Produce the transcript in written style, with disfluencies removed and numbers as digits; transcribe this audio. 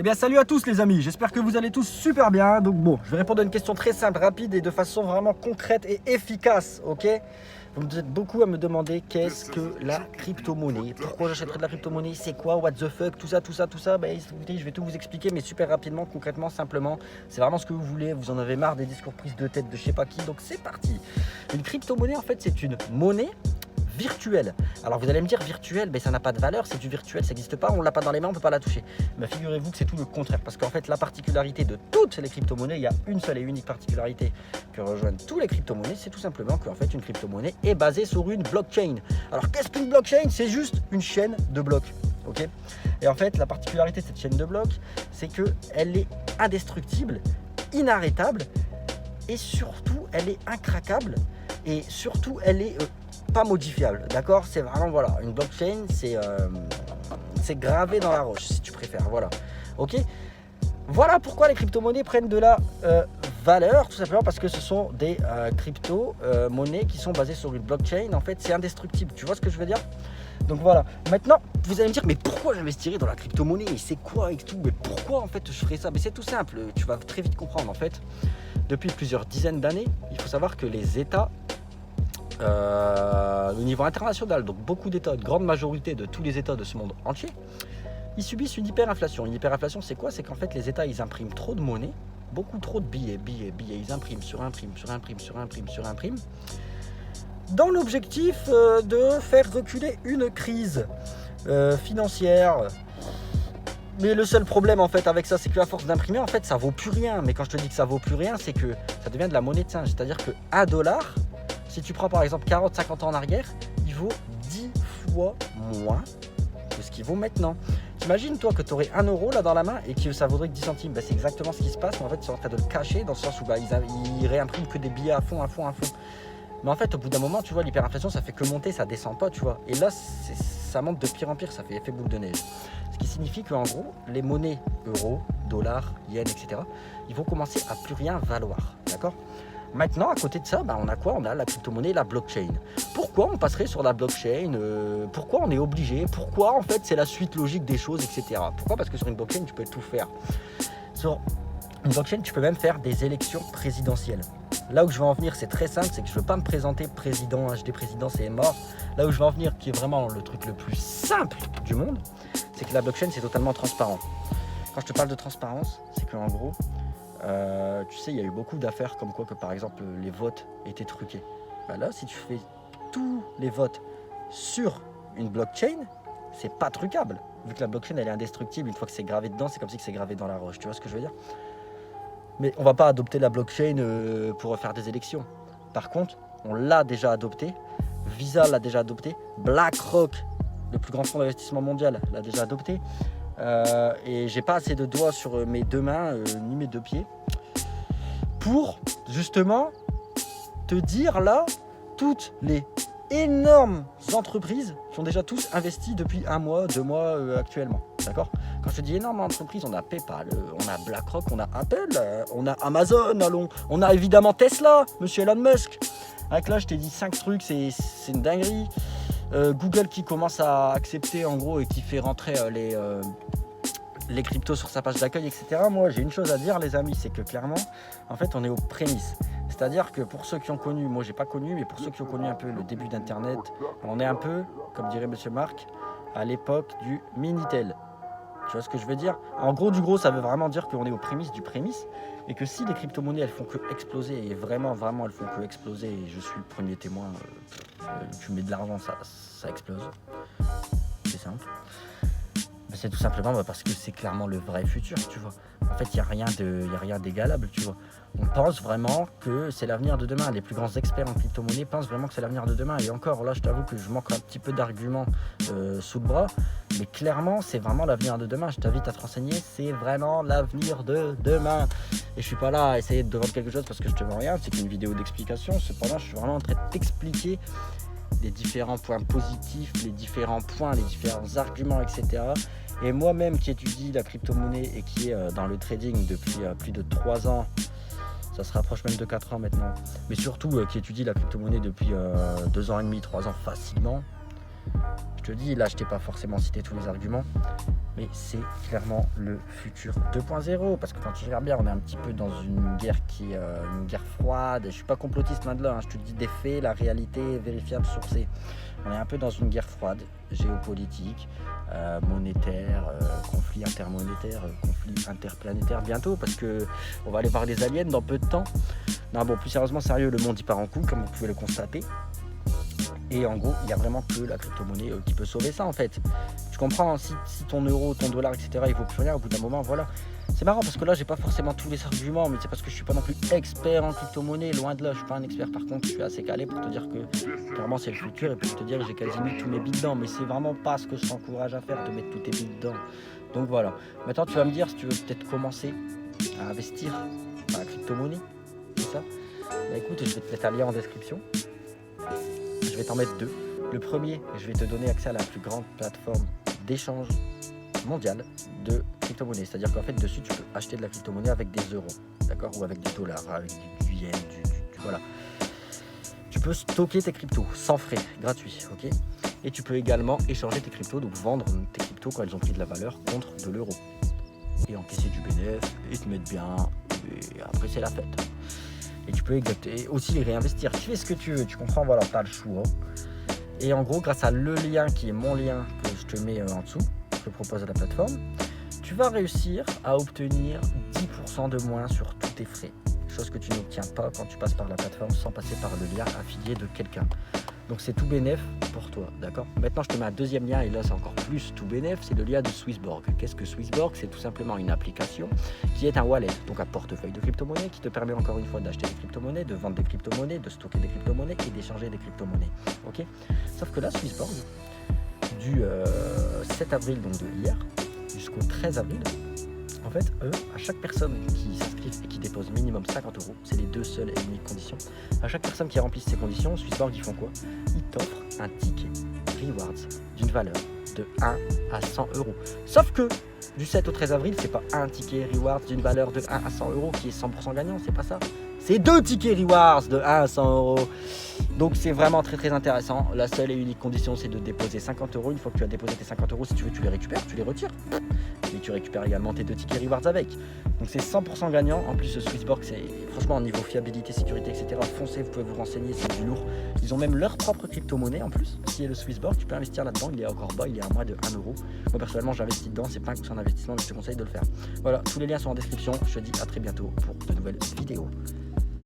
Eh bien salut à tous les amis, j'espère que vous allez tous super bien. Donc bon, je vais répondre à une question très simple, rapide et de façon vraiment concrète et efficace, ok? Vous me êtes beaucoup à me demander qu'est-ce que la crypto-monnaie, pourquoi j'achèterais de la crypto-monnaie, c'est quoi, what the fuck, tout ça. Ben, écoutez, je vais tout vous expliquer, mais super rapidement, concrètement, simplement. C'est vraiment ce que vous voulez, vous en avez marre des discours prises de tête de je sais pas qui, donc c'est parti. Une crypto-monnaie, en fait, c'est une monnaie virtuelle. Alors vous allez me dire virtuel, mais ça n'a pas de valeur, c'est du virtuel, ça n'existe pas, on l'a pas dans les mains, on peut pas la toucher. Mais figurez-vous que c'est tout le contraire, parce qu'en fait la particularité de toutes les crypto-monnaies, il y a une seule et unique particularité que rejoignent tous les crypto-monnaies, c'est tout simplement qu'en fait une crypto-monnaie est basée sur une blockchain. Alors qu'est-ce qu'une blockchain? C'est juste une chaîne de blocs. Ok. Et en fait la particularité de cette chaîne de blocs, c'est qu'elle est indestructible, inarrêtable, et surtout elle est incraquable, et surtout elle est pas modifiable, d'accord? C'est vraiment, voilà, une blockchain, c'est gravé dans la roche, si tu préfères, voilà. Ok. Voilà pourquoi les crypto-monnaies prennent de la valeur, tout simplement parce que ce sont des crypto-monnaies qui sont basées sur une blockchain. En fait, c'est indestructible, tu vois ce que je veux dire? Donc voilà. Maintenant, vous allez me dire, mais pourquoi j'investirais dans la crypto-monnaie? Et c'est quoi et tout? Mais pourquoi en fait je ferais ça? Mais c'est tout simple, tu vas très vite comprendre. En fait, depuis plusieurs dizaines d'années, il faut savoir que les États au niveau international, donc beaucoup d'États, une grande majorité de tous les États de ce monde entier, ils subissent une hyperinflation. Une hyperinflation, c'est quoi? C'est qu'en fait, les États, ils impriment trop de monnaie, beaucoup trop de billets. Ils impriment dans l'objectif de faire reculer une crise financière. Mais le seul problème en fait avec ça, c'est qu'à force d'imprimer, en fait, ça vaut plus rien. Mais quand je te dis que ça vaut plus rien, c'est que ça devient de la monnaie de singe. C'est-à-dire que $1, si tu prends par exemple 40-50 ans en arrière, il vaut 10 fois moins que ce qu'il vaut maintenant. T'imagines toi que tu aurais 1 euro là dans la main et que ça vaudrait que 10 centimes. Ben, c'est exactement ce qui se passe, mais en fait ils sont en train de le cacher dans le sens où ils réimpriment que des billets à fond. Mais en fait au bout d'un moment, tu vois, l'hyperinflation ça fait que monter, ça descend pas, tu vois. Et là ça monte de pire en pire, ça fait effet boule de neige. Ce qui signifie qu'en gros, les monnaies euros, dollars, yens, etc., ils vont commencer à plus rien valoir, d'accord? Maintenant, à côté de ça, on a quoi? On a la crypto-monnaie, la blockchain. Pourquoi on passerait sur la blockchain? Pourquoi on est obligé? Pourquoi en fait c'est la suite logique des choses, etc. Pourquoi? Parce que sur une blockchain, tu peux tout faire. Sur une blockchain, tu peux même faire des élections présidentielles. Là où je veux en venir, c'est très simple, c'est que je ne veux pas me présenter président, HD président, c'est mort. Là où je veux en venir, qui est vraiment le truc le plus simple du monde, c'est que la blockchain, c'est totalement transparent. Quand je te parle de transparence, c'est qu'en gros, tu sais, il y a eu beaucoup d'affaires comme quoi que par exemple les votes étaient truqués. Là, si tu fais tous les votes sur une blockchain, c'est pas trucable. Vu que la blockchain, elle est indestructible, une fois que c'est gravé dedans, c'est comme si c'est gravé dans la roche. Tu vois ce que je veux dire? Mais on va pas adopter la blockchain pour faire des élections. Par contre, on l'a déjà adopté. Visa l'a déjà adopté. BlackRock, le plus grand fonds d'investissement mondial, l'a déjà adopté. Et j'ai pas assez de doigts sur mes deux mains ni mes deux pieds pour justement te dire là toutes les énormes entreprises qui ont déjà tous investi depuis 1 mois, 2 mois actuellement. D'accord? Quand je te dis énormes entreprises, on a PayPal, on a BlackRock, on a Apple, on a Amazon, on a évidemment Tesla, monsieur Elon Musk. Avec là, je t'ai dit 5 trucs, c'est une dinguerie. Google qui commence à accepter en gros et qui fait rentrer les cryptos sur sa page d'accueil, etc. Moi, j'ai une chose à dire, les amis, c'est que clairement, en fait, on est aux prémices. C'est-à-dire que pour ceux qui ont connu, moi, j'ai pas connu, mais pour ceux qui ont connu un peu le début d'Internet, on est un peu, comme dirait Monsieur Marc, à l'époque du Minitel. Tu vois ce que je veux dire? En gros, du gros, ça veut vraiment dire qu'on est aux prémices du prémisse et que si les crypto-monnaies, elles font que exploser, et vraiment, elles font que exploser, et je suis le premier témoin, tu mets de l'argent, ça explose. C'est simple. C'est tout simplement parce que c'est clairement le vrai futur, tu vois. En fait, il n'y a rien d'égalable, tu vois. On pense vraiment que c'est l'avenir de demain. Les plus grands experts en crypto-monnaie pensent vraiment que c'est l'avenir de demain. Et encore, là, je t'avoue que je manque un petit peu d'arguments sous le bras. Mais clairement, c'est vraiment l'avenir de demain. Je t'invite à te renseigner. C'est vraiment l'avenir de demain. Et je suis pas là à essayer de te vendre quelque chose parce que je te vends rien. C'est qu'une vidéo d'explication. Cependant, je suis vraiment en train de t'expliquer les différents points positifs, les différents points, les différents arguments, etc. Et moi-même qui étudie la crypto-monnaie et qui est dans le trading depuis plus de 3 ans, ça se rapproche même de 4 ans maintenant, mais surtout qui étudie la crypto-monnaie depuis 2 ans et demi, 3 ans facilement, je te dis, là je t'ai pas forcément cité tous les arguments, mais c'est clairement le futur 2.0, parce que quand tu regardes bien, on est un petit peu dans une guerre qui est une guerre froide. Je suis pas complotiste loin de là, hein. Je te dis des faits, la réalité vérifiable, sourcée. On est un peu dans une guerre froide, géopolitique, monétaire, conflit intermonétaire, conflit interplanétaire bientôt, parce que on va aller voir les aliens dans peu de temps. Non, bon, plus sérieusement, sérieux, le monde y part en couille, comme vous pouvez le constater. Et en gros, il n'y a vraiment que la crypto-monnaie qui peut sauver ça en fait. Tu comprends, si ton euro, ton dollar, etc., il vaut plus rien, au bout d'un moment, voilà. C'est marrant parce que là, j'ai pas forcément tous les arguments, mais c'est parce que je suis pas non plus expert en crypto-monnaie, loin de là, je suis pas un expert. Par contre, je suis assez calé pour te dire que clairement c'est le futur et pour te dire que j'ai quasi mis tous mes billes dedans, mais c'est vraiment pas ce que je t'encourage à faire, de mettre tous tes billes dedans. Donc voilà. Maintenant, tu vas me dire si tu veux peut-être commencer à investir dans la crypto-monnaie, c'est ça? Bah écoute, je vais te mettre un lien en description. Je vais t'en mettre deux. Le premier, je vais te donner accès à la plus grande plateforme d'échange mondiale de crypto-monnaie. C'est-à-dire qu'en fait, dessus, tu peux acheter de la crypto-monnaie avec des euros, d'accord, ou avec des dollars, avec du yen, voilà. Tu peux stocker tes cryptos sans frais, gratuit, ok. Et tu peux également échanger tes cryptos, donc vendre tes cryptos quand elles ont pris de la valeur contre de l'euro. Et encaisser du bénéfice, et te mettre bien, et après c'est la fête. Et tu peux aussi les réinvestir. Tu fais ce que tu veux, tu comprends, voilà, tu as le choix. Et en gros, grâce à le lien qui est mon lien que je te mets en dessous, que je propose à la plateforme, tu vas réussir à obtenir 10% de moins sur tous tes frais. Chose que tu n'obtiens pas quand tu passes par la plateforme sans passer par le lien affilié de quelqu'un. Donc c'est tout bénef pour toi, d'accord? Maintenant je te mets un deuxième lien et là c'est encore plus tout bénef, c'est le lien de Swissborg. Qu'est-ce que Swissborg? C'est tout simplement une application qui est un wallet, donc un portefeuille de crypto-monnaies qui te permet encore une fois d'acheter des crypto-monnaies, de vendre des crypto-monnaies, de stocker des crypto-monnaies et d'échanger des crypto-monnaies. Ok? Sauf que là Swissborg, du 7 avril, donc de hier, jusqu'au 13 avril, en fait, eux, à chaque personne qui s'inscrit et qui dépose minimum 50 €, c'est les deux seules et uniques conditions, à chaque personne qui remplit ces conditions, Swissborg, ils font quoi? Ils t'offrent un ticket Rewards d'une valeur de 1 à 100 €. Sauf que du 7 au 13 avril, c'est pas un ticket Rewards d'une valeur de 1 à 100 € qui est 100% gagnant, c'est pas ça. C'est 2 tickets Rewards de 1 à 100 €. Donc c'est vraiment très très intéressant. La seule et unique condition, c'est de déposer 50 €. Une fois que tu as déposé tes 50 €, si tu veux, tu les récupères, tu les retires. Mais tu récupères également tes 2 tickets Rewards avec. Donc c'est 100% gagnant. En plus, Swissborg, c'est franchement au niveau fiabilité, sécurité, etc. Foncez, vous pouvez vous renseigner, c'est du lourd. Ils ont même leur propre crypto-monnaie en plus, qui est le Swissborg. Tu peux investir là-dedans. Il est encore bas, il est à moins de 1 €. Moi personnellement, j'investis dedans. C'est pas un coup sur investissement, mais je te conseille de le faire. Voilà, tous les liens sont en description. Je te dis à très bientôt pour de nouvelles vidéos.